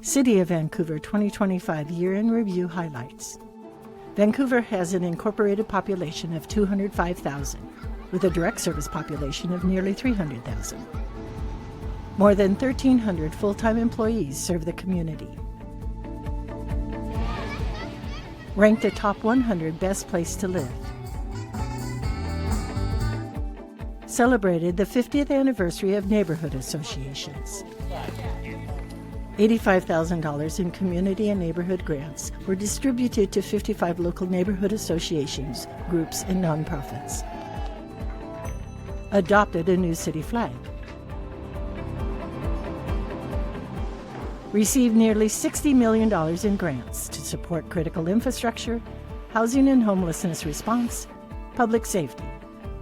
City of Vancouver 2025 Year in Review Highlights. Vancouver has an incorporated population of 205,000, with a direct service population of nearly 300,000. More than 1,300 full-time employees serve the community. Ranked a top 100 best place to live. Celebrated the 50th anniversary of neighborhood associations. $85,000 in community and neighborhood grants were distributed to 55 local neighborhood associations, groups, and nonprofits. Adopted a new city flag. Received nearly $60 million in grants to support critical infrastructure, housing and homelessness response, public safety,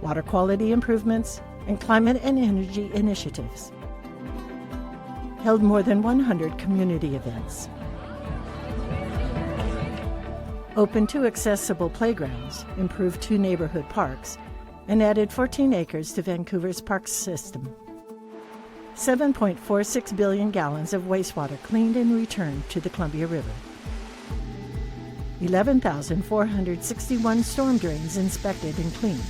water quality improvements, and climate and energy initiatives. Held more than 100 community events. Opened 2 accessible playgrounds, improved 2 neighborhood parks, and added 14 acres to Vancouver's park system. 7.46 billion gallons of wastewater cleaned and returned to the Columbia River. 11,461 storm drains inspected and cleaned.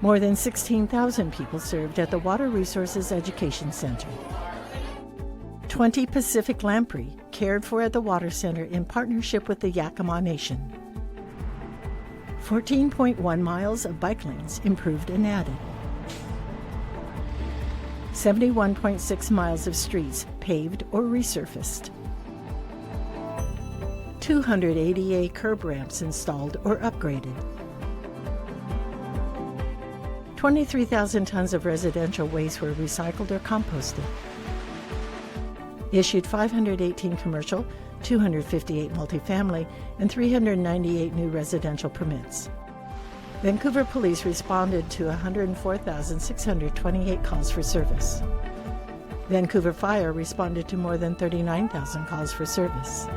More than 16,000 people served at the Water Resources Education Center. 20 Pacific lamprey cared for at the Water Center in partnership with the Yakima Nation. 14.1 miles of bike lanes improved and added. 71.6 miles of streets paved or resurfaced. 288 curb ramps installed or upgraded. 23,000 tons of residential waste were recycled or composted. Issued 518 commercial, 258 multifamily, and 398 new residential permits. Vancouver Police responded to 104,628 calls for service. Vancouver Fire responded to more than 39,000 calls for service.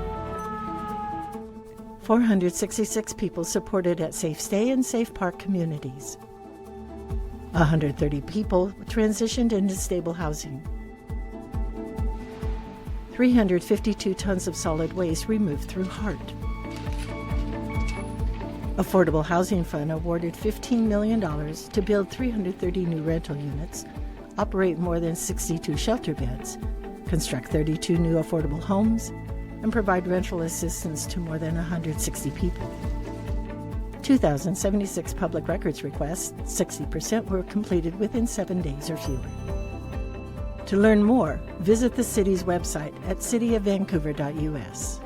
466 people supported at Safe Stay and Safe Park communities. 130 people transitioned into stable housing. 352 tons of solid waste removed through HART. Affordable Housing Fund awarded $15 million to build 330 new rental units, operate more than 62 shelter beds, construct 32 new affordable homes, and provide rental assistance to more than 160 people. 2,076 public records requests, 60% were completed within 7 days or fewer. To learn more, visit the city's website at cityofvancouver.us.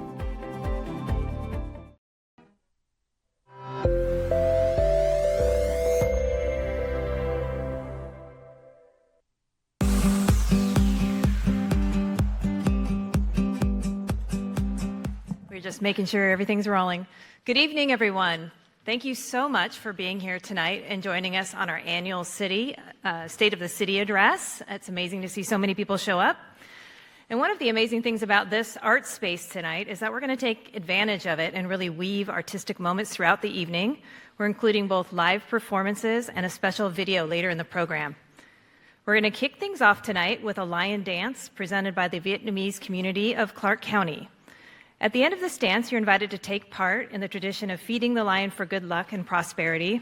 We're just making sure everything's rolling. Good evening, everyone. Thank you so much for being here tonight and joining us on our annual State of the City address. It's amazing to see so many people show up. And one of the amazing things about this art space tonight is that we're going to take advantage of it and really weave artistic moments throughout the evening. We're including both live performances and a special video later in the program. We're going to kick things off tonight with a lion dance presented by the Vietnamese community of Clark County. At the end of this dance, you're invited to take part in the tradition of feeding the lion for good luck and prosperity.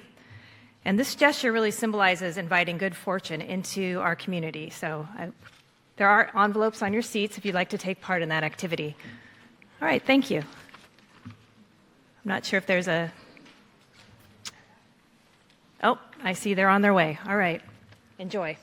And this gesture really symbolizes inviting good fortune into our community. So there are envelopes on your seats if you'd like to take part in that activity. All right, thank you. I'm not sure if there's a... Oh, I see they're on their way. All right, enjoy.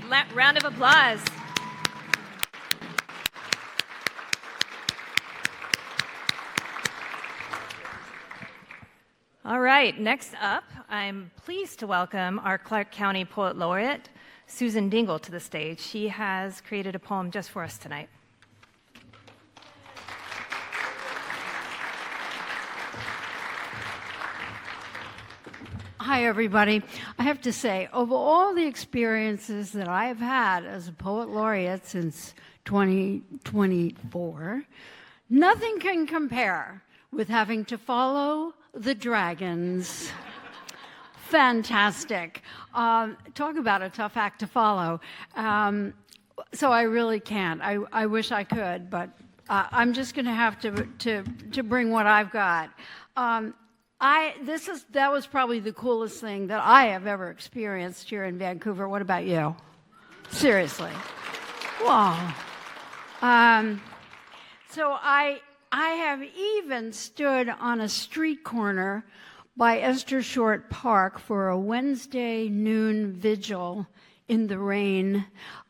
right, round of applause. All right, next up, I'm pleased to welcome our Clark County Poet Laureate, Susan Dingle, to the stage. She has created a poem just for us tonight. Hi, everybody. I have to say, of all the experiences that I have had as a Poet Laureate since 2024, nothing can compare with having to follow the dragons. Fantastic. Talk about a tough act to follow. So I really can't. I wish I could, but I'm just going to have to bring what I've got. That was probably the coolest thing that I have ever experienced here in Vancouver. What about you? Seriously. Wow. So I have even stood on a street corner by Esther Short Park for a Wednesday noon vigil in the rain,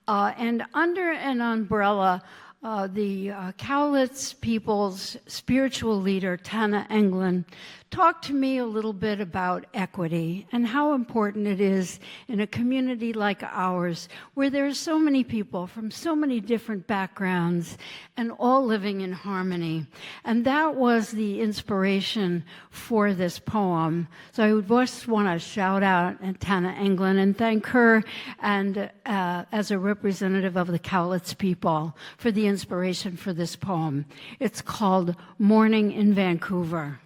and under an umbrella, the Cowlitz people's spiritual leader, Tana Englund, talked to me a little bit about equity and how important it is in a community like ours, where there's so many people from so many different backgrounds and all living in harmony. And that was the inspiration for this poem. So I would just want to shout out at Tana Englund and thank her and as a representative of the Cowlitz people for the inspiration for this poem. It's called Morning in Vancouver.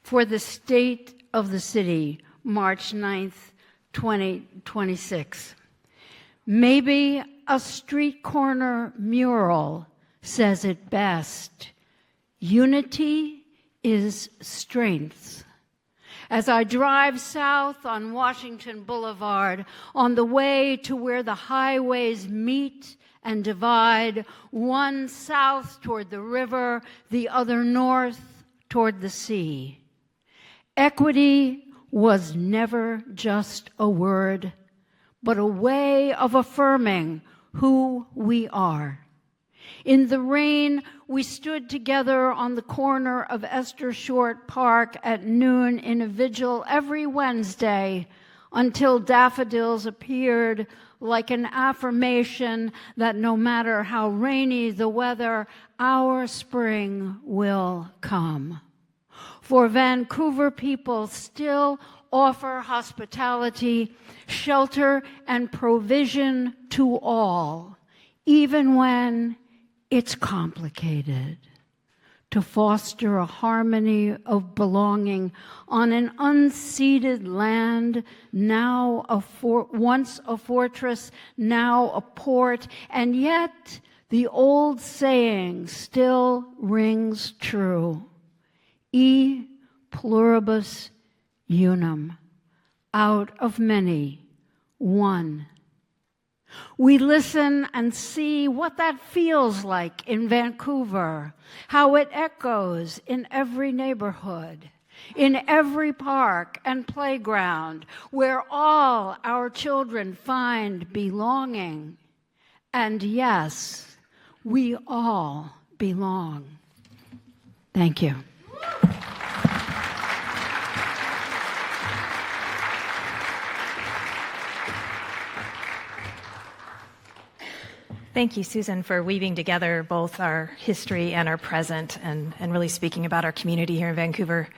For the State of the City, March 9th, 2026. Maybe a street corner mural says it best. Unity is strength. As I drive south on Washington Boulevard, on the way to where the highways meet and divide, one south toward the river, the other north toward the sea. Equity was never just a word, but a way of affirming who we are. In the rain, we stood together on the corner of Esther Short Park at noon in a vigil every Wednesday until daffodils appeared like an affirmation that no matter how rainy the weather, our spring will come. For Vancouver people still offer hospitality, shelter, and provision to all, even when it's complicated. To foster a harmony of belonging on an unceded land, now once a fortress, now a port, and yet the old saying still rings true. E pluribus unum, out of many, one. We listen and see what that feels like in Vancouver, how it echoes in every neighborhood, in every park and playground, where all our children find belonging. And yes, we all belong. Thank you. Thank you, Susan, for weaving together both our history and our present and really speaking about our community here in Vancouver.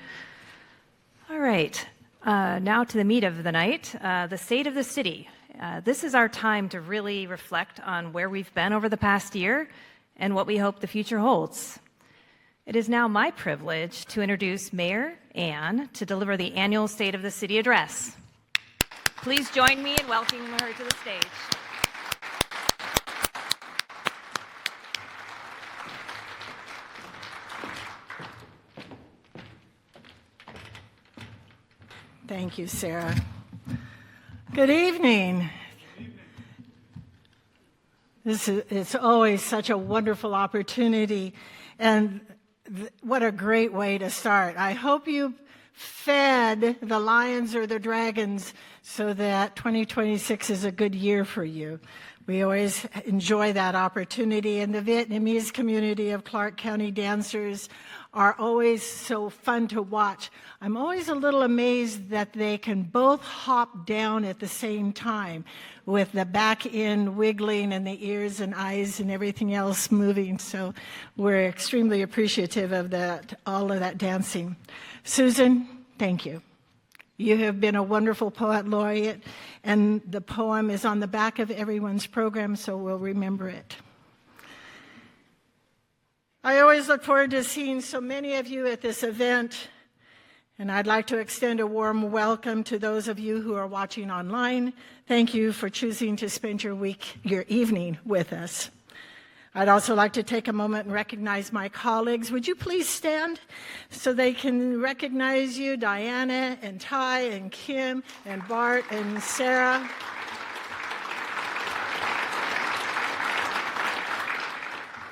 All right, now to the meat of the night, the state of the city. This is our time to really reflect on where we've been over the past year and what we hope the future holds. It is now my privilege to introduce Mayor Ann to deliver the annual State of the City address. Please join me in welcoming her to the stage. Thank you, Sarah. Good evening. It's always such a wonderful opportunity, and what a great way to start. I hope you fed the lions or the dragons so that 2026 is a good year for you. We always enjoy that opportunity, and the Vietnamese community of Clark County dancers are always so fun to watch. I'm always a little amazed that they can both hop down at the same time with the back end wiggling and the ears and eyes and everything else moving. So we're extremely appreciative of that, all of that dancing. Susan, thank you. You have been a wonderful poet laureate, and the poem is on the back of everyone's program, so we'll remember it. I always look forward to seeing so many of you at this event, and I'd like to extend a warm welcome to those of you who are watching online. Thank you for choosing to spend your evening with us. I'd also like to take a moment and recognize my colleagues. Would you please stand so they can recognize you, Diana and Ty and Kim and Bart and Sarah.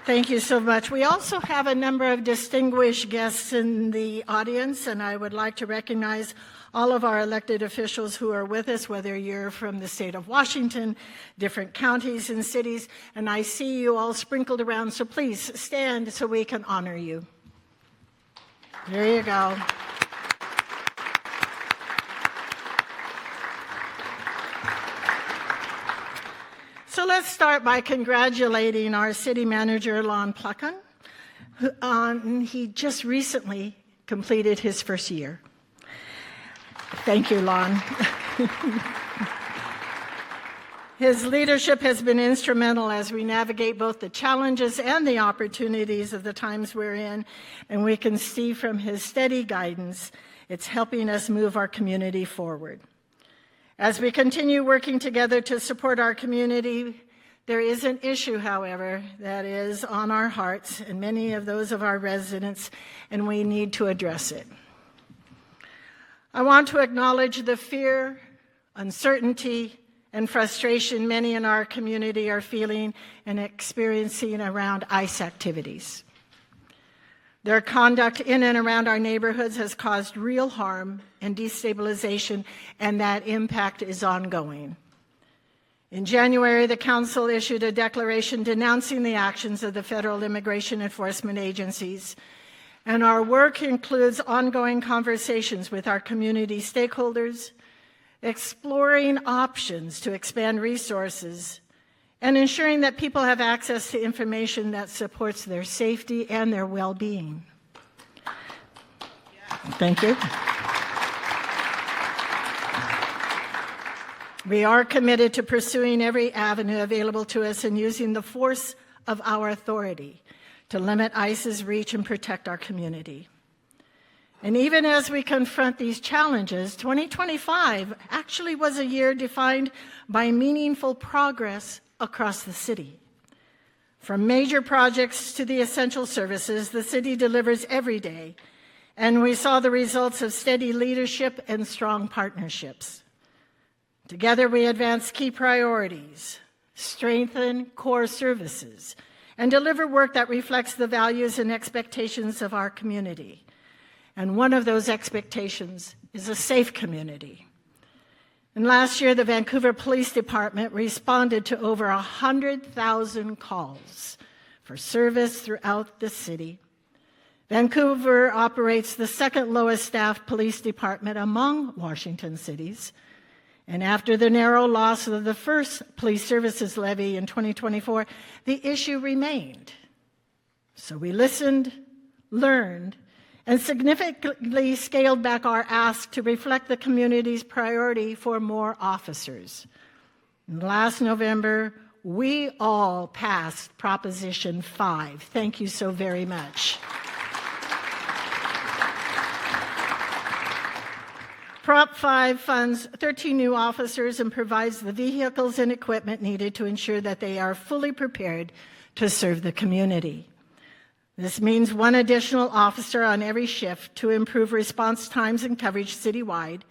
Thank you so much. We also have a number of distinguished guests in the audience, and I would like to recognize all of our elected officials who are with us, whether you're from the state of Washington, different counties and cities, and I see you all sprinkled around, so please stand so we can honor you. There you go. So let's start by congratulating our city manager, Lon Pluckan. He just recently completed his first year. Thank you, Lon. His leadership has been instrumental as we navigate both the challenges and the opportunities of the times we're in, and we can see from his steady guidance, it's helping us move our community forward. As we continue working together to support our community, there is an issue, however, that is on our hearts and many of those of our residents, and we need to address it. I want to acknowledge the fear, uncertainty, and frustration many in our community are feeling and experiencing around ICE activities. Their conduct in and around our neighborhoods has caused real harm and destabilization, and that impact is ongoing. In January, the Council issued a declaration denouncing the actions of the federal immigration enforcement agencies, and our work includes ongoing conversations with our community stakeholders, exploring options to expand resources, and ensuring that people have access to information that supports their safety and their well-being. Thank you. We are committed to pursuing every avenue available to us and using the force of our authority to limit ICE's reach and protect our community. And even as we confront these challenges, 2025 actually was a year defined by meaningful progress across the city. From major projects to the essential services, the city delivers every day, and we saw the results of steady leadership and strong partnerships. Together, we advance key priorities, strengthen core services, and deliver work that reflects the values and expectations of our community. And one of those expectations is a safe community. And last year, the Vancouver Police Department responded to over 100,000 calls for service throughout the city. Vancouver operates the second lowest staffed police department among Washington cities. And after the narrow loss of the first police services levy in 2024, the issue remained. So we listened, learned, and significantly scaled back our ask to reflect the community's priority for more officers. And last November, we all passed Proposition 5. Thank you so very much. Prop 5 funds 13 new officers and provides the vehicles and equipment needed to ensure that they are fully prepared to serve the community. This means one additional officer on every shift to improve response times and coverage citywide,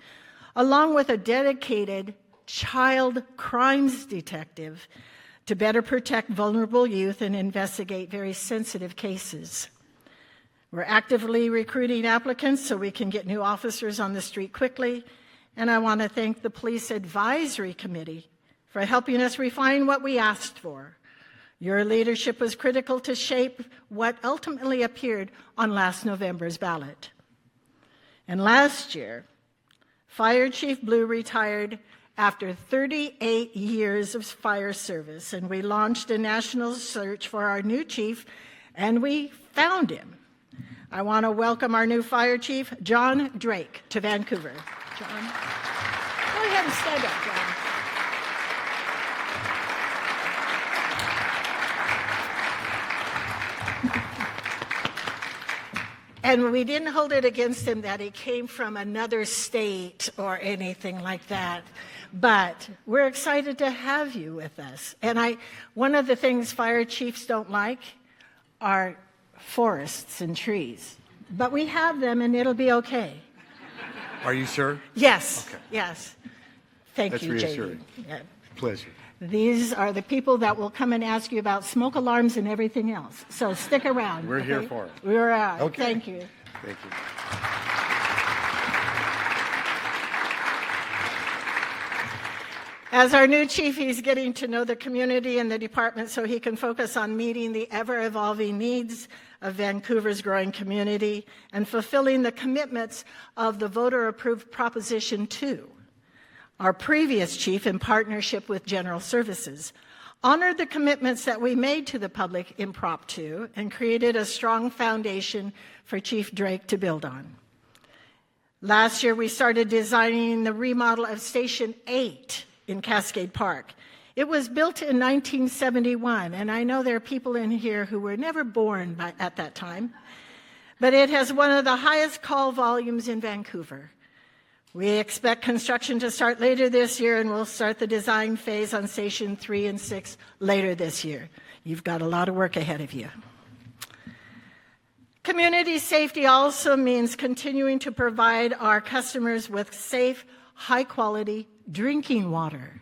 along with a dedicated child crimes detective to better protect vulnerable youth and investigate very sensitive cases. We're actively recruiting applicants so we can get new officers on the street quickly. And I want to thank the Police Advisory Committee for helping us refine what we asked for. Your leadership was critical to shape what ultimately appeared on last November's ballot. And last year, Fire Chief Blue retired after 38 years of fire service, and we launched a national search for our new chief, and we found him. I want to welcome our new fire chief, John Drake, to Vancouver. John, go ahead and stand up, John. And we didn't hold it against him that he came from another state or anything like that. But we're excited to have you with us. And one of the things fire chiefs don't like are forests and trees. But we have them, and it'll be okay. Are you sure? Yes. Okay. Yes. Thank That's you, reassuring. JD. Yeah. Pleasure. These are the people that will come and ask you about smoke alarms and everything else. So stick around. We're okay? here for it. We're out. Okay. Thank you. Thank you. As our new chief, he's getting to know the community and the department so he can focus on meeting the ever-evolving needs of Vancouver's growing community and fulfilling the commitments of the voter-approved Proposition 2. Our previous chief, in partnership with General Services, honored the commitments that we made to the public in Prop 2 and created a strong foundation for Chief Drake to build on. Last year, we started designing the remodel of Station 8 in Cascade Park. It was built in 1971, and I know there are people in here who were never born at that time, but it has one of the highest call volumes in Vancouver. We expect construction to start later this year, and we'll start the design phase on Station 3 and 6 later this year. You've got a lot of work ahead of you. Community safety also means continuing to provide our customers with safe, high-quality drinking water.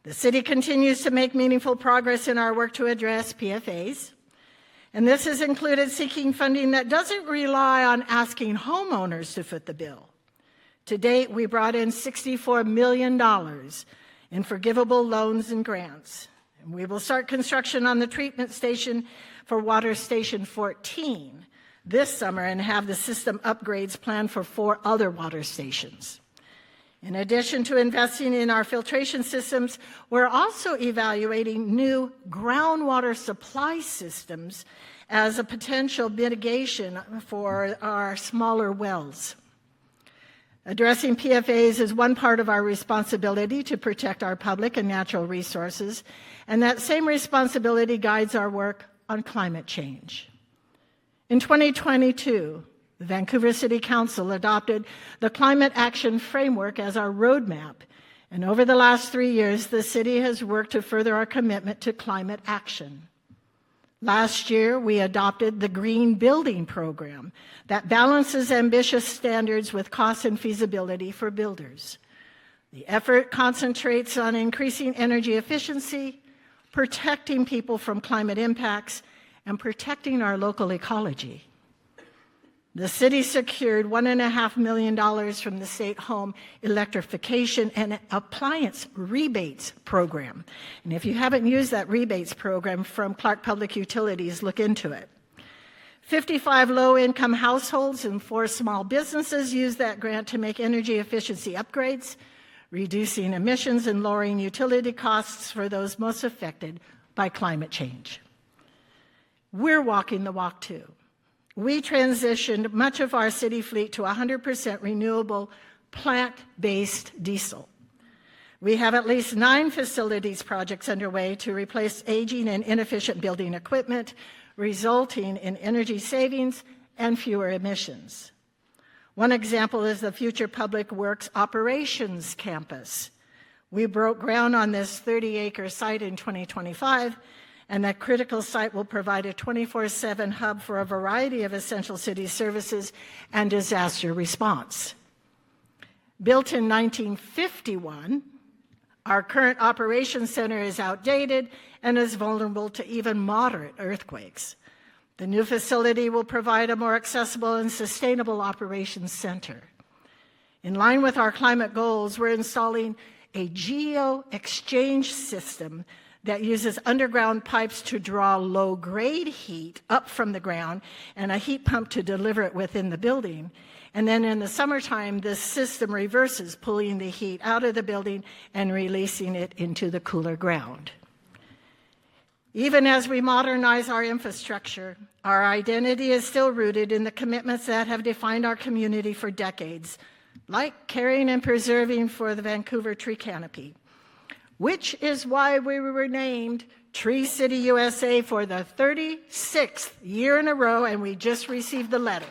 The city continues to make meaningful progress in our work to address PFAS, and this has included seeking funding that doesn't rely on asking homeowners to foot the bill. To date, we brought in $64 million in forgivable loans and grants. And we will start construction on the treatment station for Water Station 14 this summer and have the system upgrades planned for 4 other water stations. In addition to investing in our filtration systems, we're also evaluating new groundwater supply systems as a potential mitigation for our smaller wells. Addressing PFAS is one part of our responsibility to protect our public and natural resources, and that same responsibility guides our work on climate change. In 2022, the Vancouver City Council adopted the Climate Action Framework as our roadmap, and over the last 3 years, the city has worked to further our commitment to climate action. Last year, we adopted the Green Building Program that balances ambitious standards with cost and feasibility for builders. The effort concentrates on increasing energy efficiency, protecting people from climate impacts, and protecting our local ecology. The city secured $1.5 million from the State Home Electrification and Appliance Rebates Program. And if you haven't used that rebates program from Clark Public Utilities, look into it. 55 low-income households and 4 small businesses used that grant to make energy efficiency upgrades, reducing emissions and lowering utility costs for those most affected by climate change. We're walking the walk too. We transitioned much of our city fleet to 100% renewable plant-based diesel. We have at least 9 facilities projects underway to replace aging and inefficient building equipment, resulting in energy savings and fewer emissions. One example is the Future Public Works Operations Campus. We broke ground on this 30-acre site in 2025, and that critical site will provide a 24/7 hub for a variety of essential city services and disaster response. Built in 1951, our current operations center is outdated and is vulnerable to even moderate earthquakes. The new facility will provide a more accessible and sustainable operations center. In line with our climate goals, we're installing a geo-exchange system that uses underground pipes to draw low-grade heat up from the ground and a heat pump to deliver it within the building. And then in the summertime, this system reverses, pulling the heat out of the building and releasing it into the cooler ground. Even as we modernize our infrastructure, our identity is still rooted in the commitments that have defined our community for decades, like caring and preserving for the Vancouver tree canopy, which is why we were named Tree City USA for the 36th year in a row, and we just received the letter.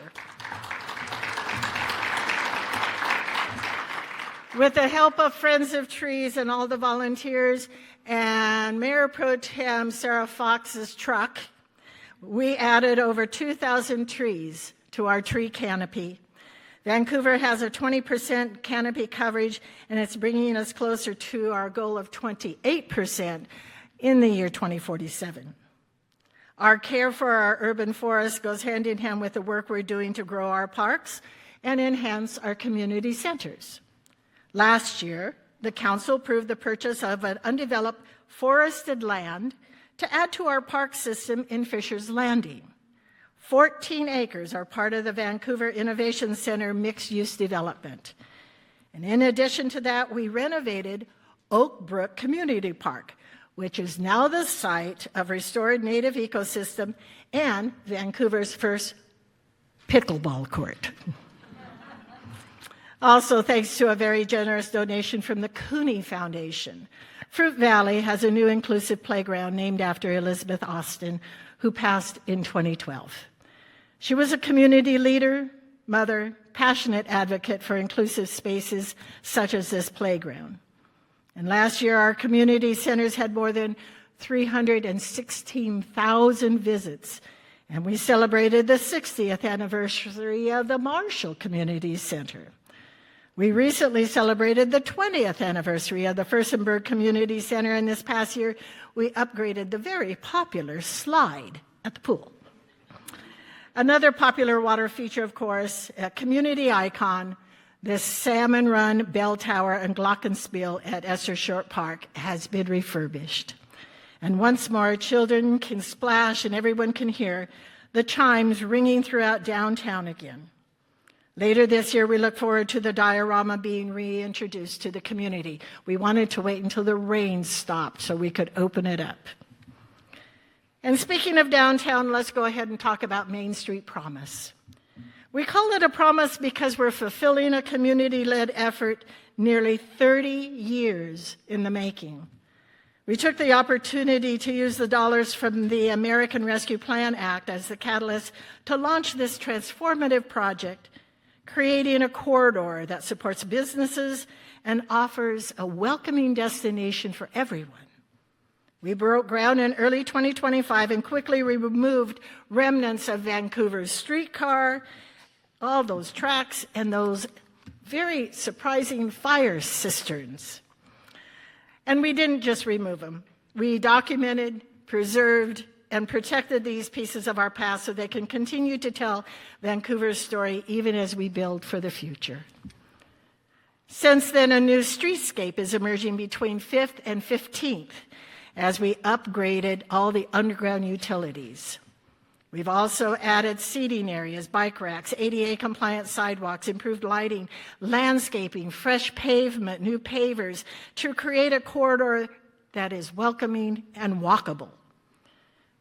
With the help of Friends of Trees and all the volunteers and Mayor Pro Tem Sarah Fox's truck, we added over 2,000 trees to our tree canopy. Vancouver has a 20% canopy coverage, and it's bringing us closer to our goal of 28% in the year 2047. Our care for our urban forests goes hand in hand with the work we're doing to grow our parks and enhance our community centers. Last year, the council approved the purchase of an undeveloped forested land to add to our park system in Fisher's Landing. 14 acres are part of the Vancouver Innovation Center mixed-use development. And in addition to that, we renovated Oak Brook Community Park, which is now the site of restored native ecosystem and Vancouver's first pickleball court. Also, thanks to a very generous donation from the Cooney Foundation, Fruit Valley has a new inclusive playground named after Elizabeth Austin, who passed in 2012. She was a community leader, mother, passionate advocate for inclusive spaces such as this playground. And last year, our community centers had more than 316,000 visits, and we celebrated the 60th anniversary of the Marshall Community Center. We recently celebrated the 20th anniversary of the Furstenberg Community Center, and this past year, we upgraded the very popular slide at the pool. Another popular water feature, of course, a community icon, the Salmon Run Bell Tower and Glockenspiel at Esther Short Park has been refurbished. And once more, children can splash and everyone can hear the chimes ringing throughout downtown again. Later this year, we look forward to the diorama being reintroduced to the community. We wanted to wait until the rain stopped so we could open it up. And speaking of downtown, let's go ahead and talk about Main Street Promise. We call it a promise because we're fulfilling a community-led effort nearly 30 years in the making. We took the opportunity to use the dollars from the American Rescue Plan Act as the catalyst to launch this transformative project, creating a corridor that supports businesses and offers a welcoming destination for everyone. We broke ground in early 2025 and quickly removed remnants of Vancouver's streetcar, all those tracks, and those very surprising fire cisterns. And we didn't just remove them. We documented, preserved, and protected these pieces of our past so they can continue to tell Vancouver's story even as we build for the future. Since then, a new streetscape is emerging between 5th and 15th as we upgraded all the underground utilities. We've also added seating areas, bike racks, ADA-compliant sidewalks, improved lighting, landscaping, fresh pavement, new pavers to create a corridor that is welcoming and walkable.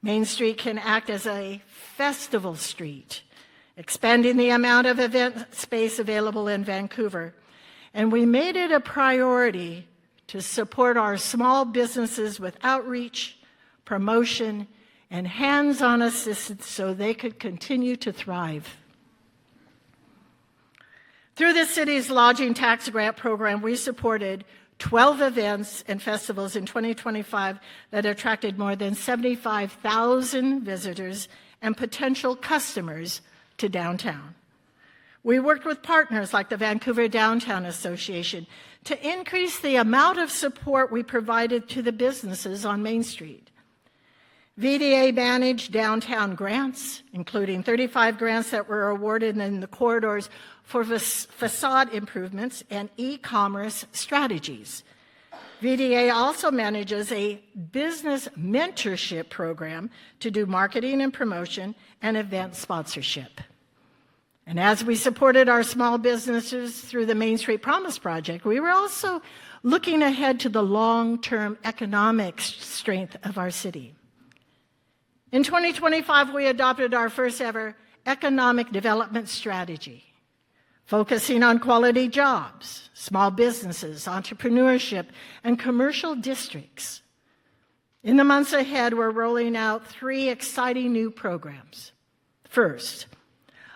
Main Street can act as a festival street, expanding the amount of event space available in Vancouver. And we made it a priority to support our small businesses with outreach, promotion, and hands-on assistance so they could continue to thrive. Through the city's lodging tax grant program, we supported 12 events and festivals in 2025 that attracted more than 75,000 visitors and potential customers to downtown. We worked with partners like the Vancouver Downtown Association to increase the amount of support we provided to the businesses on Main Street. VDA managed downtown grants, including 35 grants that were awarded in the corridors for facade improvements and e-commerce strategies. VDA also manages a business mentorship program to do marketing and promotion and event sponsorship. And as we supported our small businesses through the Main Street Promise Project, we were also looking ahead to the long-term economic strength of our city. In 2025, we adopted our first ever economic development strategy, focusing on quality jobs, small businesses, entrepreneurship, and commercial districts. In the months ahead, we're rolling out 3 exciting new programs. First,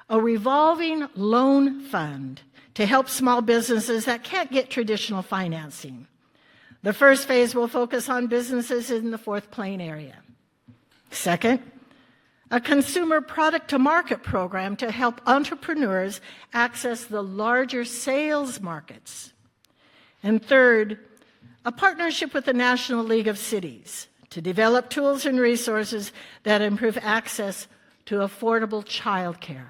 a revolving loan fund to help small businesses that can't get traditional financing. The first phase will focus on businesses in the Fourth Plain area. Second, a consumer product-to-market program to help entrepreneurs access the larger sales markets. And third, a partnership with the National League of Cities to develop tools and resources that improve access to affordable childcare.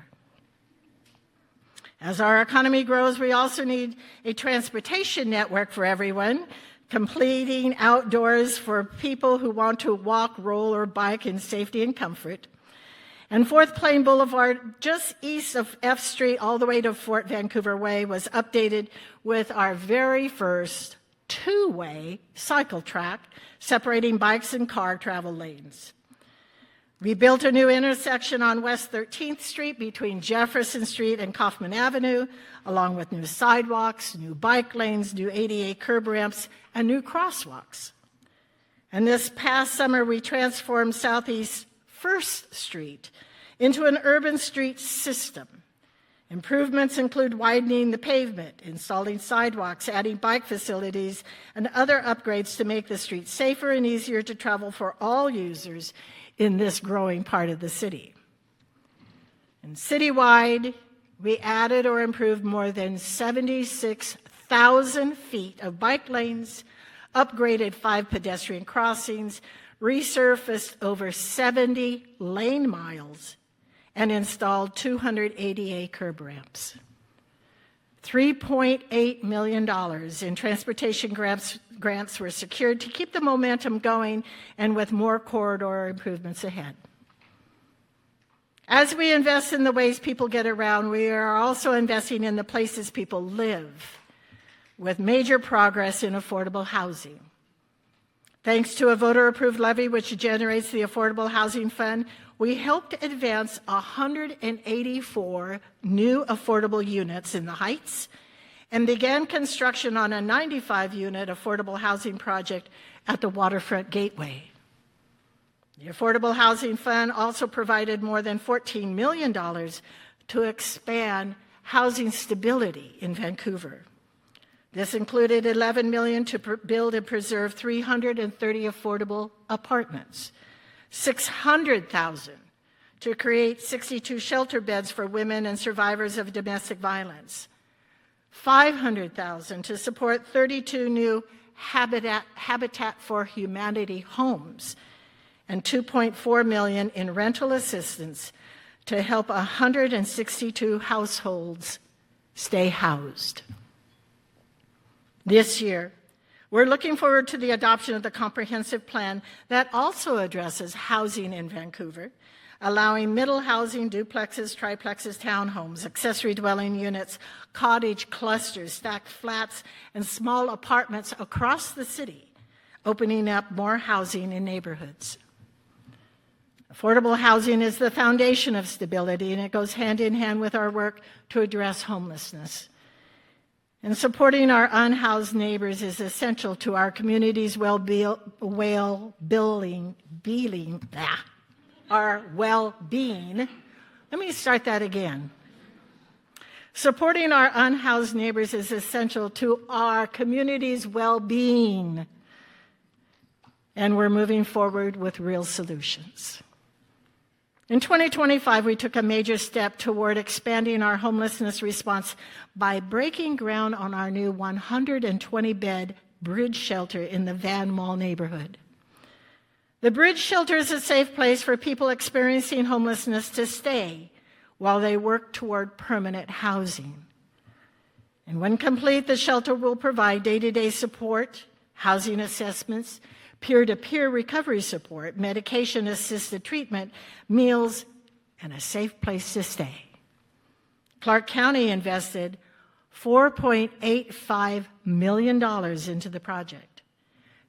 As our economy grows, we also need a transportation network for everyone, completing outdoors for people who want to walk, roll, or bike in safety and comfort. And Fourth Plain Boulevard, just east of F Street all the way to Fort Vancouver Way, was updated with our very first 2-way cycle track separating bikes and car travel lanes. We built a new intersection on West 13th Street between Jefferson Street and Kaufman Avenue, along with new sidewalks, new bike lanes, new ADA curb ramps, and new crosswalks. And this past summer, we transformed Southeast 1st Street into an urban street system. Improvements include widening the pavement, installing sidewalks, adding bike facilities, and other upgrades to make the street safer and easier to travel for all users in this growing part of the city. And citywide, we added or improved more than 76,000 feet of bike lanes, upgraded 5 pedestrian crossings, resurfaced over 70 lane miles, and installed 200 ADA curb ramps. $3.8 million in transportation grants were secured to keep the momentum going, and with more corridor improvements ahead. As we invest in the ways people get around, we are also investing in the places people live, with major progress in affordable housing. Thanks to a voter-approved levy which generates the Affordable Housing Fund, we helped advance 184 new affordable units in the Heights and began construction on a 95-unit affordable housing project at the Waterfront Gateway. The Affordable Housing Fund also provided more than $14 million to expand housing stability in Vancouver. This included $11 million to build and preserve 330 affordable apartments, $600,000 to create 62 shelter beds for women and survivors of domestic violence, $500,000 to support 32 new Habitat for Humanity homes, and $2.4 million in rental assistance to help 162 households stay housed. This year, we're looking forward to the adoption of the comprehensive plan that also addresses housing in Vancouver, allowing middle housing, duplexes, triplexes, townhomes, accessory dwelling units, cottage clusters, stacked flats, and small apartments across the city, opening up more housing in neighborhoods. Affordable housing is the foundation of stability, and it goes hand in hand with our work to address homelessness. And supporting our unhoused neighbors is essential to our community's well-being. Let me start that again. Supporting our unhoused neighbors is essential to our community's well-being. And we're moving forward with real solutions. In 2025, we took a major step toward expanding our homelessness response by breaking ground on our new 120-bed bridge shelter in the Van Mall neighborhood. The Bridge Shelter is a safe place for people experiencing homelessness to stay while they work toward permanent housing. And when complete, the shelter will provide day-to-day support, housing assessments, peer-to-peer recovery support, medication-assisted treatment, meals, and a safe place to stay. Clark County invested $4.85 million into the project.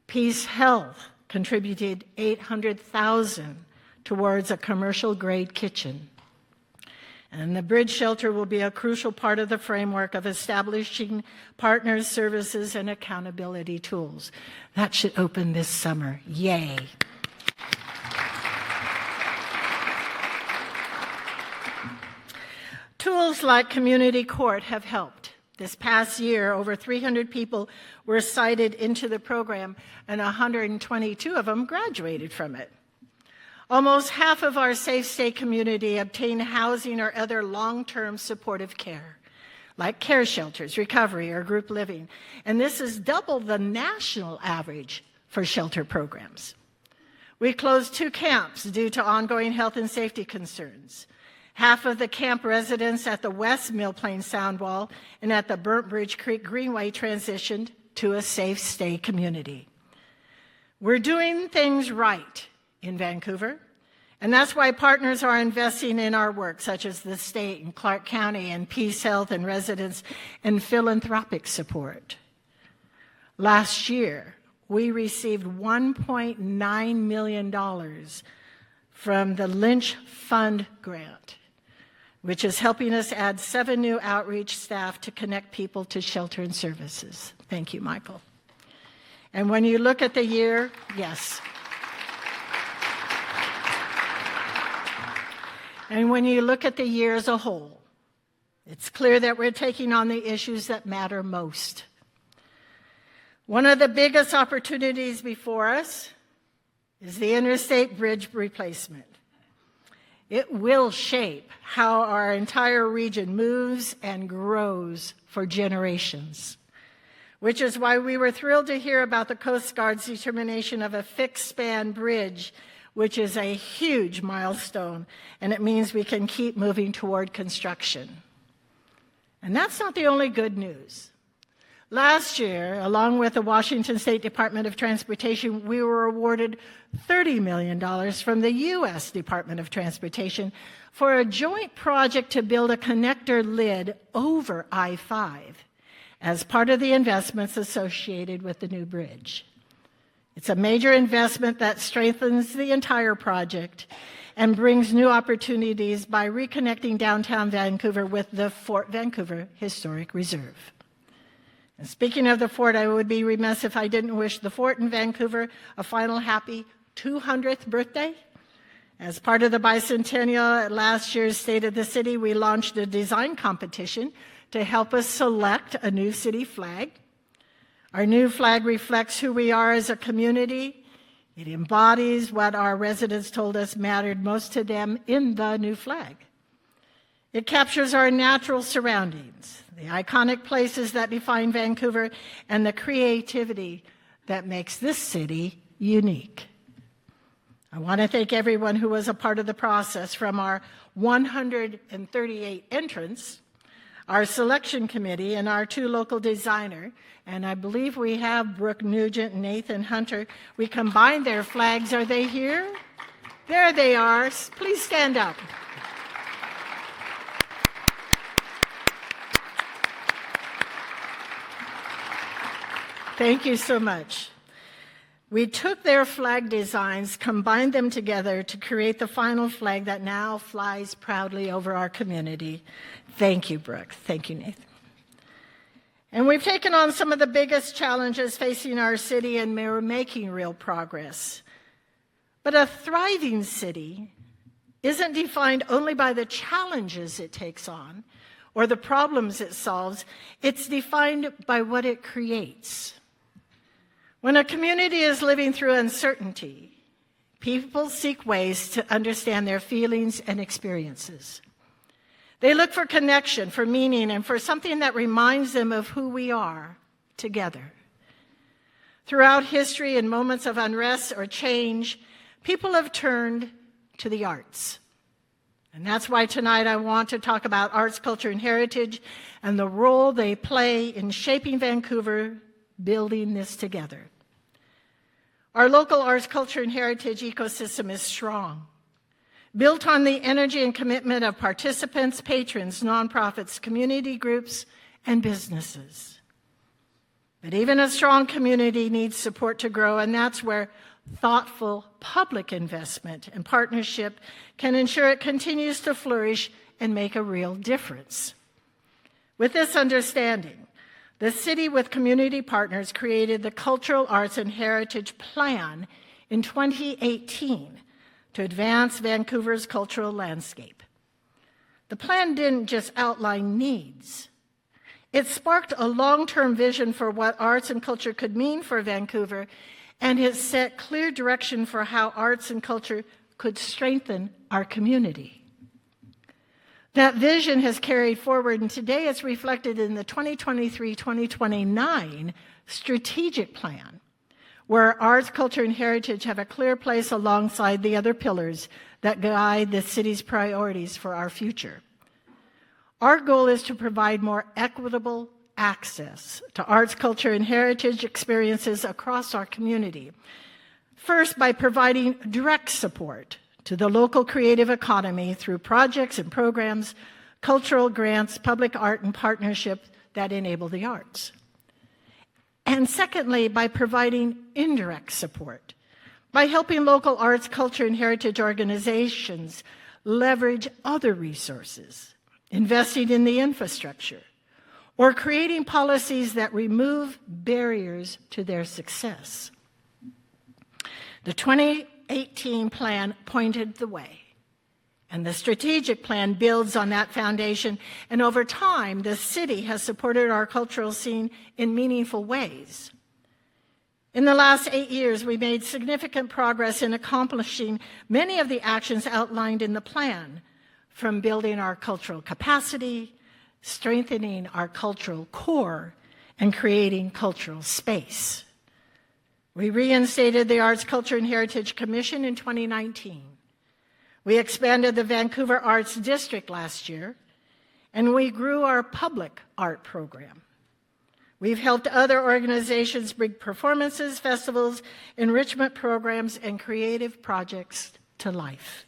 Peace Health contributed $800,000 towards a commercial-grade kitchen. And the Bridge Shelter will be a crucial part of the framework of establishing partners, services, and accountability tools. That should open this summer. Yay. Tools like Community Court have helped. This past year, over 300 people were cited into the program, and 122 of them graduated from it. Almost half of our Safe Stay community obtain housing or other long-term supportive care, like care shelters, recovery, or group living. And this is double the national average for shelter programs. We closed 2 camps due to ongoing health and safety concerns. Half of the camp residents at the West Mill Plain Soundwall and at the Burnt Bridge Creek Greenway transitioned to a Safe Stay community. We're doing things right in Vancouver, and that's why partners are investing in our work, such as the state and Clark County and Peace Health and residents and philanthropic support. Last year, we received $1.9 million from the Lynch Fund grant, which is helping us add 7 new outreach staff to connect people to shelter and services. Thank you, Michael. And when you look at the year, yes. And when you look at the year as a whole, it's clear that we're taking on the issues that matter most. One of the biggest opportunities before us is the interstate bridge replacement. It will shape how our entire region moves and grows for generations, which is why we were thrilled to hear about the Coast Guard's determination of a fixed-span bridge, which is a huge milestone, and it means we can keep moving toward construction. And that's not the only good news. Last year, along with the Washington State Department of Transportation, we were awarded $30 million from the U.S. Department of Transportation for a joint project to build a connector lid over I-5 as part of the investments associated with the new bridge. It's a major investment that strengthens the entire project and brings new opportunities by reconnecting downtown Vancouver with the Fort Vancouver Historic Reserve. And speaking of the fort, I would be remiss if I didn't wish the fort in Vancouver a final happy 200th birthday. As part of the bicentennial at last year's State of the City, we launched a design competition to help us select a new city flag. Our new flag reflects who we are as a community. It embodies what our residents told us mattered most to them in the new flag. It captures our natural surroundings, the iconic places that define Vancouver, and the creativity that makes this city unique. I want to thank everyone who was a part of the process, from our 138 entrants, our selection committee, and our 2 local designers. And I believe we have Brooke Nugent and Nathan Hunter. We combined their flags. Are they here? There they are. Please stand up. Thank you so much. We took their flag designs, combined them together to create the final flag that now flies proudly over our community. Thank you, Brooke. Thank you, Nathan. And we've taken on some of the biggest challenges facing our city, and we're making real progress. But a thriving city isn't defined only by the challenges it takes on or the problems it solves. It's defined by what it creates. When a community is living through uncertainty, people seek ways to understand their feelings and experiences. They look for connection, for meaning, and for something that reminds them of who we are together. Throughout history, in moments of unrest or change, people have turned to the arts. And that's why tonight I want to talk about arts, culture, and heritage and the role they play in shaping Vancouver, building this together. Our local arts, culture, and heritage ecosystem is strong, built on the energy and commitment of participants, patrons, nonprofits, community groups, and businesses. But even a strong community needs support to grow, and that's where thoughtful public investment and partnership can ensure it continues to flourish and make a real difference. With this understanding, the city with community partners created the Cultural Arts and Heritage Plan in 2018 to advance Vancouver's cultural landscape. The plan didn't just outline needs. It sparked a long-term vision for what arts and culture could mean for Vancouver, and it set clear direction for how arts and culture could strengthen our community. That vision has carried forward, and today it's reflected in the 2023-2029 strategic plan, where arts, culture, and heritage have a clear place alongside the other pillars that guide the city's priorities for our future. Our goal is to provide more equitable access to arts, culture, and heritage experiences across our community. First, by providing direct support to the local creative economy through projects and programs, cultural grants, public art, and partnership that enable the arts. And secondly, by providing indirect support, by helping local arts, culture, and heritage organizations leverage other resources, investing in the infrastructure, or creating policies that remove barriers to their success. The 2018 plan pointed the way, and the strategic plan builds on that foundation, and over time, the city has supported our cultural scene in meaningful ways. In the last 8 years, we made significant progress in accomplishing many of the actions outlined in the plan, from building our cultural capacity, strengthening our cultural core, and creating cultural space. We reinstated the Arts, Culture, and Heritage Commission in 2019. We expanded the Vancouver Arts District last year, and we grew our public art program. We've helped other organizations bring performances, festivals, enrichment programs, and creative projects to life.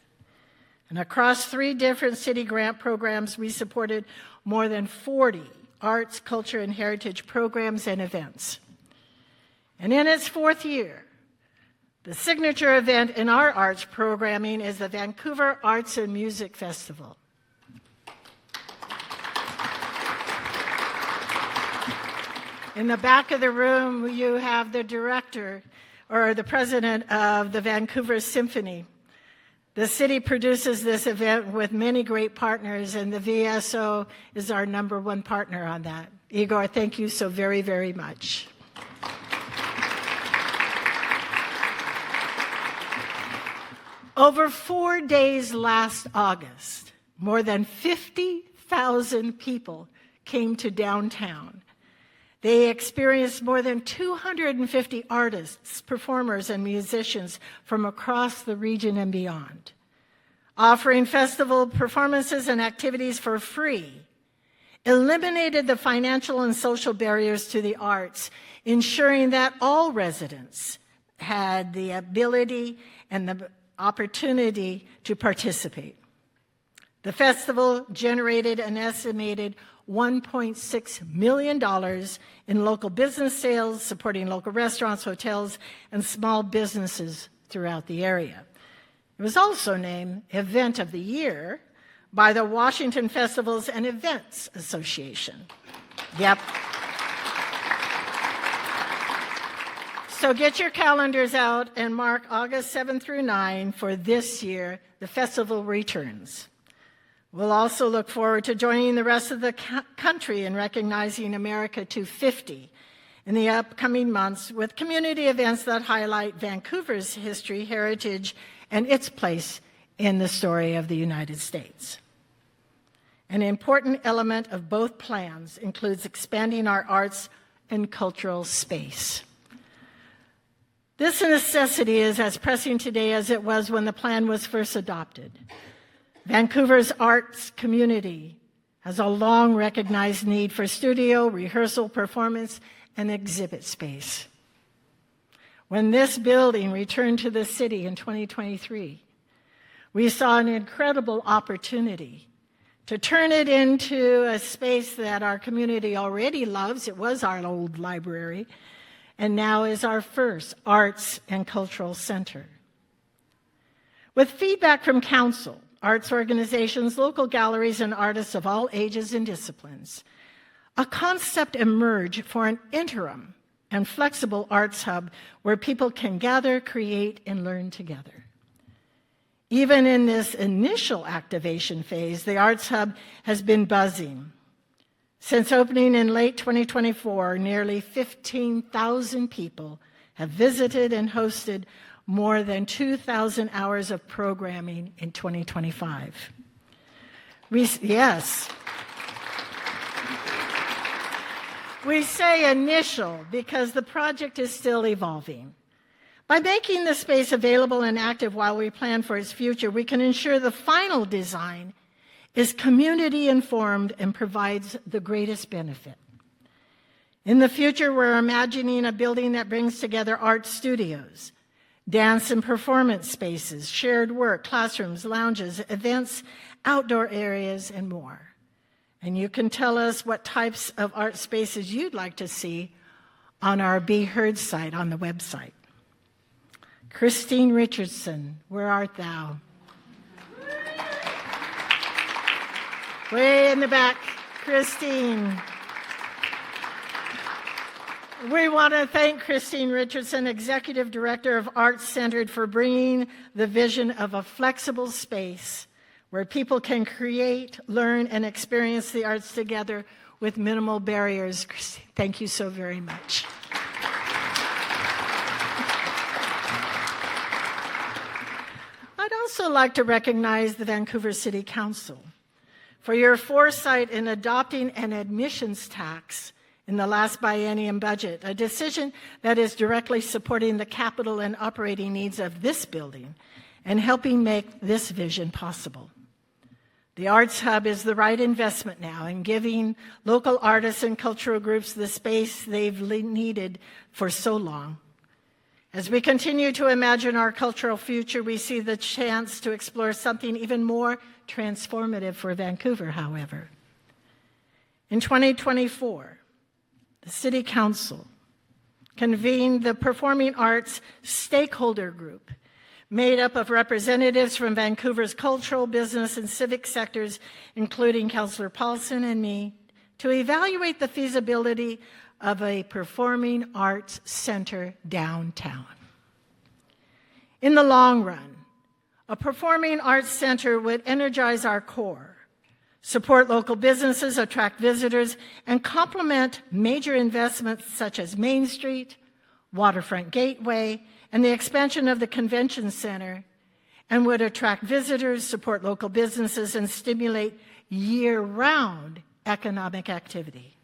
And across 3 different city grant programs, we supported more than 40 arts, culture, and heritage programs and events. And in its 4th year, the signature event in our arts programming is the Vancouver Arts and Music Festival. In the back of the room, you have the director or the president of the Vancouver Symphony. The city produces this event with many great partners, and the VSO is our #1 partner on that. Igor, thank you so very, very much. Over 4 days last August, more than 50,000 people came to downtown. They experienced more than 250 artists, performers, and musicians from across the region and beyond, offering festival performances and activities for free, eliminated the financial and social barriers to the arts, ensuring that all residents had the ability and the opportunity to participate. The festival generated an estimated $1.6 million in local business sales, supporting local restaurants, hotels, and small businesses throughout the area. It was also named Event of the Year by the Washington Festivals and Events Association. Yep. So get your calendars out and mark August 7 through 9 for this year. The festival returns. We'll also look forward to joining the rest of the country in recognizing America 250 in the upcoming months with community events that highlight Vancouver's history, heritage, and its place in the story of the United States. An important element of both plans includes expanding our arts and cultural space. This necessity is as pressing today as it was when the plan was first adopted. Vancouver's arts community has a long recognized need for studio, rehearsal, performance, and exhibit space. When this building returned to the city in 2023, we saw an incredible opportunity to turn it into a space that our community already loves. It was our old library, and now is our first arts and cultural center. With feedback from council, arts organizations, local galleries, and artists of all ages and disciplines, a concept emerged for an interim and flexible arts hub where people can gather, create, and learn together. Even in this initial activation phase, the Arts Hub has been buzzing. Since opening in late 2024, nearly 15,000 people have visited and hosted more than 2,000 hours of programming in 2025. Yes. We say initial because the project is still evolving. By making the space available and active while we plan for its future, we can ensure the final design is community-informed and provides the greatest benefit. In the future, we're imagining a building that brings together art studios, dance and performance spaces, shared work, classrooms, lounges, events, outdoor areas, and more. And you can tell us what types of art spaces you'd like to see on our Be Heard site on the website. Christine Richardson, where art thou? Way in the back, Christine. We want to thank Christine Richardson, Executive Director of Arts Centered, for bringing the vision of a flexible space where people can create, learn, and experience the arts together with minimal barriers. Christine, thank you so very much. I'd also like to recognize the Vancouver City Council for your foresight in adopting an admissions tax in the last biennium budget, a decision that is directly supporting the capital and operating needs of this building and helping make this vision possible. The Arts Hub is the right investment now in giving local artists and cultural groups the space they've needed for so long. As we continue to imagine our cultural future, we see the chance to explore something even more transformative for Vancouver, however. In 2024, the City Council convened the Performing Arts Stakeholder Group, made up of representatives from Vancouver's cultural, business, and civic sectors, including Councillor Paulson and me, to evaluate the feasibility of a performing arts center downtown. In the long run, a performing arts center would energize our core, support local businesses, attract visitors, and complement major investments such as Main Street, Waterfront Gateway, and the expansion of the convention center, and would attract visitors, support local businesses, and stimulate year-round economic activity.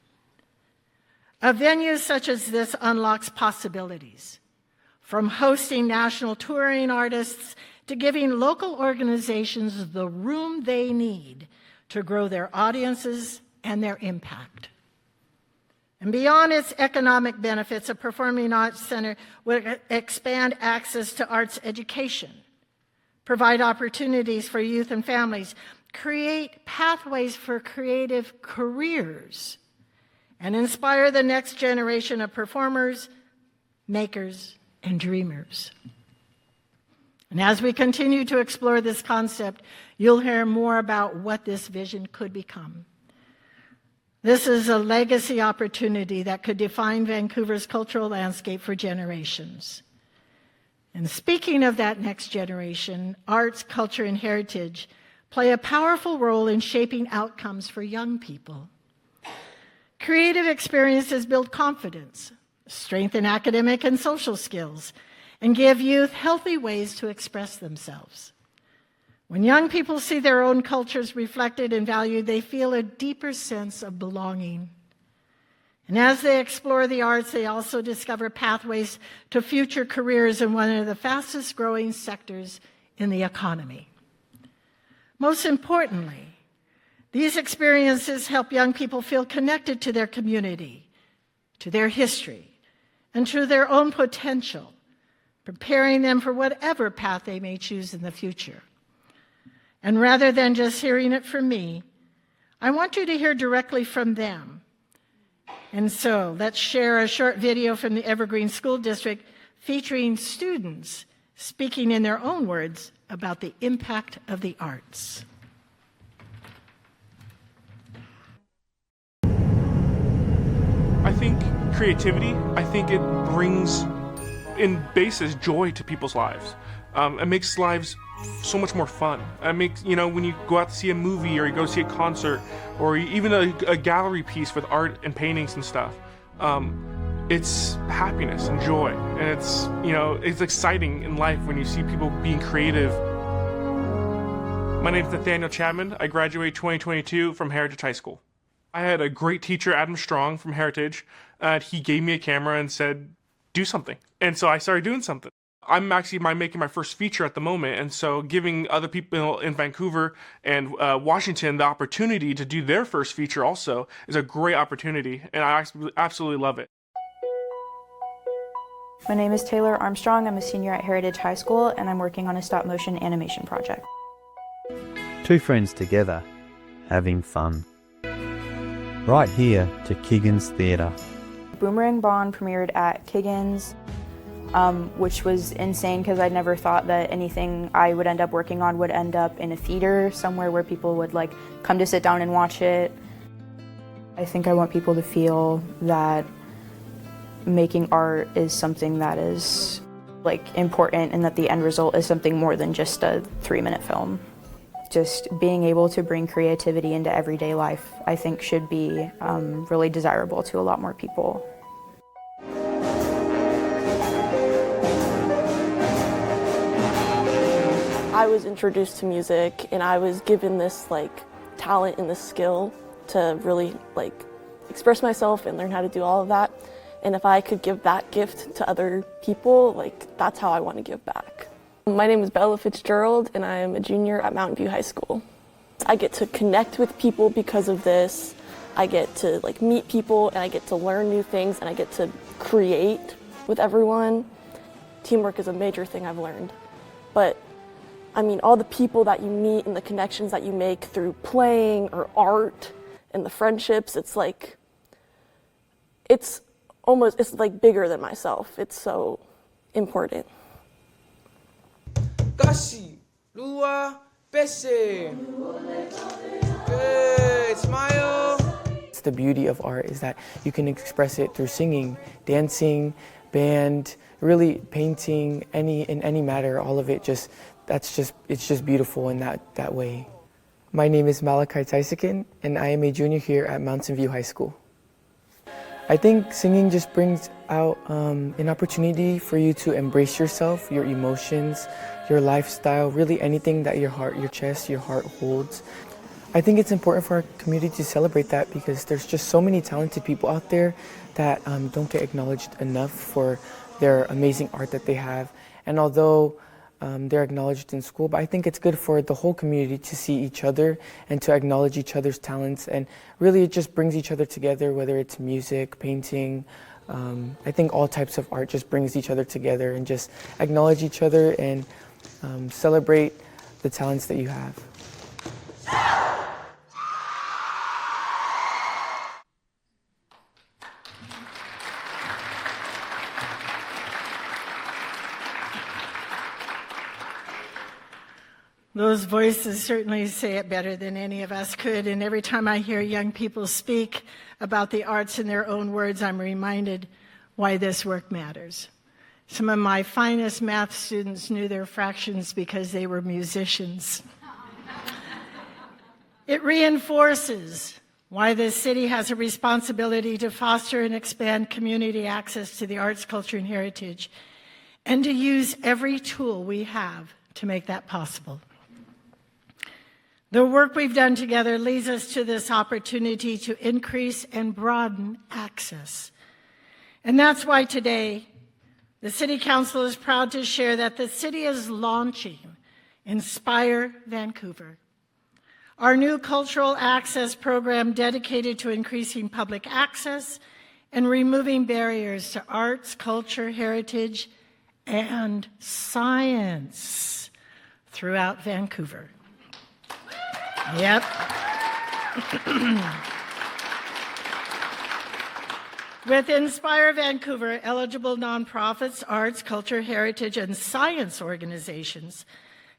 A venue such as this unlocks possibilities, from hosting national touring artists to giving local organizations the room they need to grow their audiences and their impact. And beyond its economic benefits, a performing arts center would expand access to arts education, provide opportunities for youth and families, create pathways for creative careers, and inspire the next generation of performers, makers, and dreamers. And as we continue to explore this concept, you'll hear more about what this vision could become. This is a legacy opportunity that could define Vancouver's cultural landscape for generations. And speaking of that next generation, arts, culture, and heritage play a powerful role in shaping outcomes for young people. Creative experiences build confidence, strengthen academic and social skills, and give youth healthy ways to express themselves. When young people see their own cultures reflected and valued, they feel a deeper sense of belonging. And as they explore the arts, they also discover pathways to future careers in one of the fastest growing sectors in the economy. Most importantly, these experiences help young people feel connected to their community, to their history, and to their own potential, preparing them for whatever path they may choose in the future. And rather than just hearing it from me, I want you to hear directly from them. And so let's share a short video from the Evergreen School District featuring students speaking in their own words about the impact of the arts. I think creativity, I think it brings in basis joy to people's lives. It makes lives so much more fun. It makes, when you go out to see a movie or you go see a concert or even a gallery piece with art and paintings and stuff, it's happiness and joy. And it's exciting in life when you see people being creative. My name is Nathaniel Chapman. I graduated 2022 from Heritage High School. I had a great teacher, Adam Strong from Heritage, and he gave me a camera and said, do something. And so I started doing something. I'm actually making my first feature at the moment, and so giving other people in Vancouver and Washington the opportunity to do their first feature also is a great opportunity, and I absolutely love it. My name is Taylor Armstrong. I'm a senior at Heritage High School, and I'm working on a stop-motion animation project. Two friends together, having fun. Right here to Kiggins Theatre. Boomerang Bond premiered at Kiggins, which was insane because I never thought that anything I would end up working on would end up in a theater, somewhere where people would come to sit down and watch it. I think I want people to feel that making art is something that is important and that the end result is something more than just a 3-minute film. Just being able to bring creativity into everyday life, I think, should be really desirable to a lot more people. I was introduced to music and I was given this talent and this skill to really express myself and learn how to do all of that. And if I could give that gift to other people, that's how I want to give back. My name is Bella Fitzgerald and I am a junior at Mountain View High School. I get to connect with people because of this. I get to meet people and I get to learn new things and I get to create with everyone. Teamwork is a major thing I've learned. But all the people that you meet and the connections that you make through playing or art and the friendships, it's bigger than myself. It's so important. Kasi, Lua, Pese. Good, smile. It's the beauty of art is that you can express it through singing, dancing, band, really painting, in any matter, all of it it's just beautiful in that way. My name is Malachi Tysikin and I am a junior here at Mountain View High School. I think singing just brings out an opportunity for you to embrace yourself, your emotions, your lifestyle, really anything that your heart holds. I think it's important for our community to celebrate that because there's just so many talented people out there that don't get acknowledged enough for their amazing art that they have. And although they're acknowledged in school, but I think it's good for the whole community to see each other and to acknowledge each other's talents, and really it just brings each other together, whether it's music, painting. I think all types of art just brings each other together and just acknowledge each other and celebrate the talents that you have. Those voices certainly say it better than any of us could, and every time I hear young people speak about the arts in their own words, I'm reminded why this work matters. Some of my finest math students knew their fractions because they were musicians. It reinforces why this city has a responsibility to foster and expand community access to the arts, culture, and heritage, and to use every tool we have to make that possible. The work we've done together leads us to this opportunity to increase and broaden access. And that's why today, the City Council is proud to share that the city is launching Inspire Vancouver, our new cultural access program dedicated to increasing public access and removing barriers to arts, culture, heritage, and science throughout Vancouver. Yep. With Inspire Vancouver, eligible nonprofits, arts, culture, heritage, and science organizations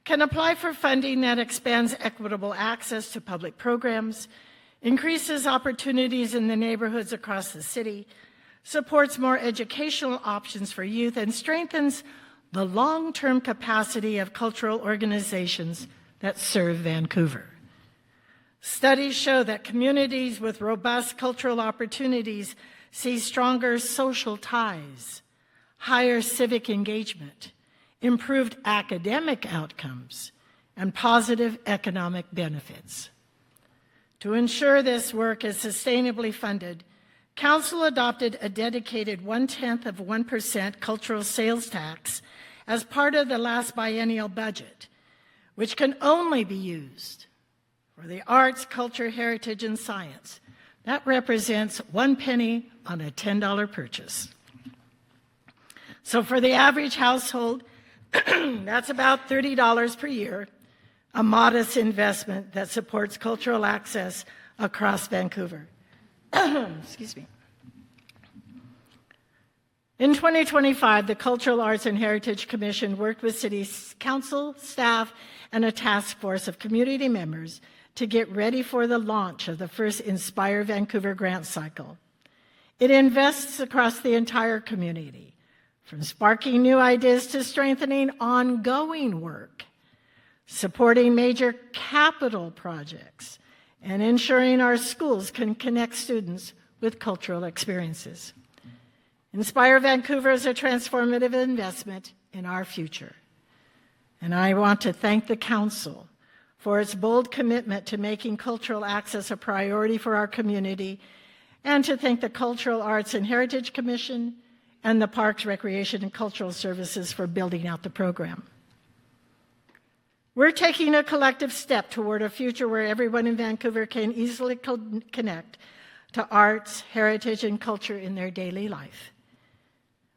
can apply for funding that expands equitable access to public programs, increases opportunities in the neighborhoods across the city, supports more educational options for youth, and strengthens the long-term capacity of cultural organizations that serve Vancouver. Studies show that communities with robust cultural opportunities see stronger social ties, higher civic engagement, improved academic outcomes, and positive economic benefits. To ensure this work is sustainably funded, Council adopted a dedicated 0.1% cultural sales tax as part of the last biennial budget, which can only be used for the arts, culture, heritage, and science. That represents 1 penny on a $10 purchase. So for the average household, that's about $30 per year, a modest investment that supports cultural access across Vancouver. Excuse me. In 2025, the Cultural Arts and Heritage Commission worked with City Council, staff, and a task force of community members to get ready for the launch of the first Inspire Vancouver grant cycle. It invests across the entire community, from sparking new ideas to strengthening ongoing work, supporting major capital projects, and ensuring our schools can connect students with cultural experiences. Inspire Vancouver is a transformative investment in our future. And I want to thank the Council for its bold commitment to making cultural access a priority for our community, and to thank the Cultural Arts and Heritage Commission and the Parks, Recreation, and Cultural Services for building out the program. We're taking a collective step toward a future where everyone in Vancouver can easily connect to arts, heritage, and culture in their daily life.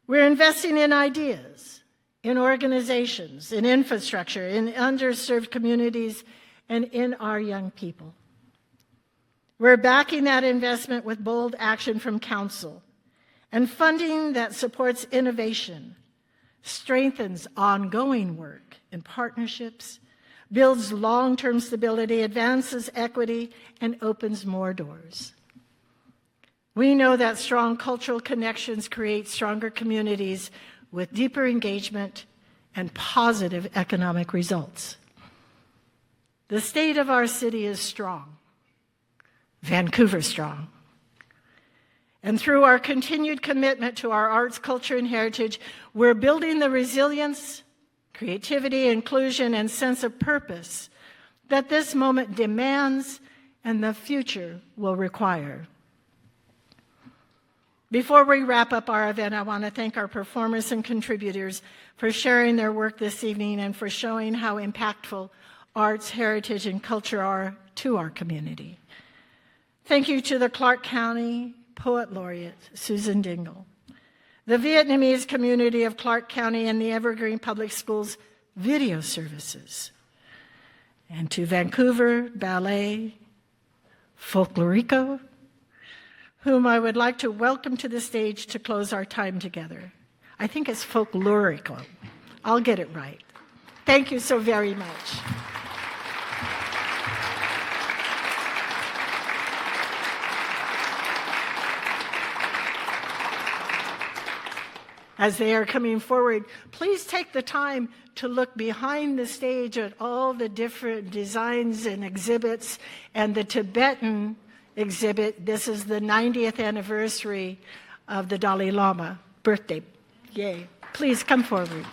We're investing in ideas, in organizations, in infrastructure, in underserved communities, and in our young people. We're backing that investment with bold action from Council and funding that supports innovation, strengthens ongoing work and partnerships, builds long-term stability, advances equity, and opens more doors. We know that strong cultural connections create stronger communities with deeper engagement and positive economic results. The state of our city is strong, Vancouver strong. And through our continued commitment to our arts, culture, and heritage, we're building the resilience, creativity, inclusion, and sense of purpose that this moment demands and the future will require. Before we wrap up our event, I want to thank our performers and contributors for sharing their work this evening and for showing how impactful arts, heritage, and culture are to our community. Thank you to the Clark County Poet Laureate, Susan Dingle, the Vietnamese community of Clark County, and the Evergreen Public Schools Video Services, and to Vancouver Ballet Folklórico, whom I would like to welcome to the stage to close our time together. I think it's Folklórico. I'll get it right. Thank you so very much. As they are coming forward, please take the time to look behind the stage at all the different designs and exhibits, and the Tibetan exhibit. This is the 90th anniversary of the Dalai Lama birthday. Yay. Please come forward.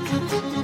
Music.